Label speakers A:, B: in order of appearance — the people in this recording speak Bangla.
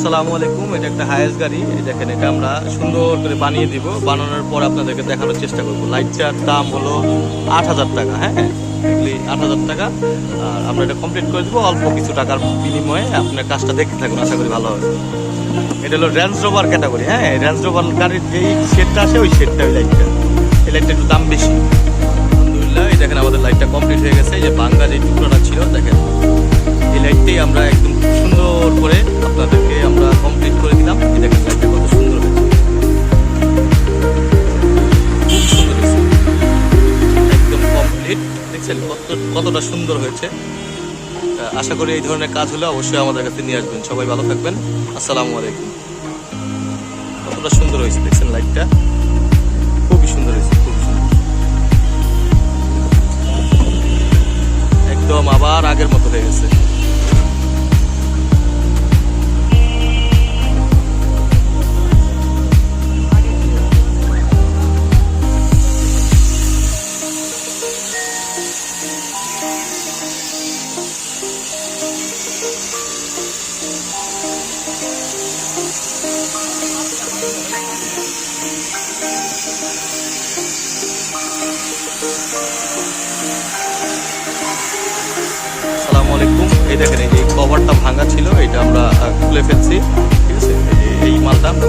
A: আসসালামু আলাইকুম। এটা একটা হায়েস্ট গাড়ি। এই দেখেন, এটা আমরা সুন্দর করে বানিয়ে দিব। বানানোর পর আপনাদেরকে দেখানোর চেষ্টা করবো। লাইটটার দাম হলো 8,000 টাকা। হ্যাঁ, এগুলি 8,000 টাকা। আর আমরা এটা কমপ্লিট করে দেবো অল্প কিছু টাকার বিনিময়ে। আপনার কাজটা দেখতে থাকুন, আশা করি ভালো হবে। এটা হলো রেঞ্জ রোভার ক্যাটাগরি। হ্যাঁ, রেঞ্জ রোভার গাড়ির যেই শেডটা আসে ওই শেডটা, ওই লাইটটা। এই লাইটটা একটু দাম বেশি। আলহামদুলিল্লাহ, এই দেখেন আমাদের লাইটটা কমপ্লিট হয়ে গেছে। এই যে ভাঙ্গা যে টুকরোটা ছিল, দেখেন এই লাইটটাই আমরা একদম সুন্দর করে আপনাদেরকে আমরা কমপ্লিট করে দিলাম। এই দেখেন লাইটটা কত সুন্দর হয়েছে, খুব সুন্দর হয়েছে, একদম কমপ্লিট। দেখছেন কতটা সুন্দর হয়েছে। আশা করি এই ধরনের কাজ হলে অবশ্যই আমাদের কাছে নিয়ে আসবেন। সবাই ভালো থাকবেন। আসসালামু আলাইকুম। কতটা সুন্দর হয়েছে দেখছেন, লাইটটা খুবই সুন্দর হয়েছে, খুব সুন্দর, একদম আবার আগের মতো হয়ে গেছে। আসসালামু আলাইকুম। এই দেখেন, এই যে কভারটা ভাঙা ছিল, এটা আমরা খুলে ফেলছি। ঠিক আছে, এই মালটা আমরা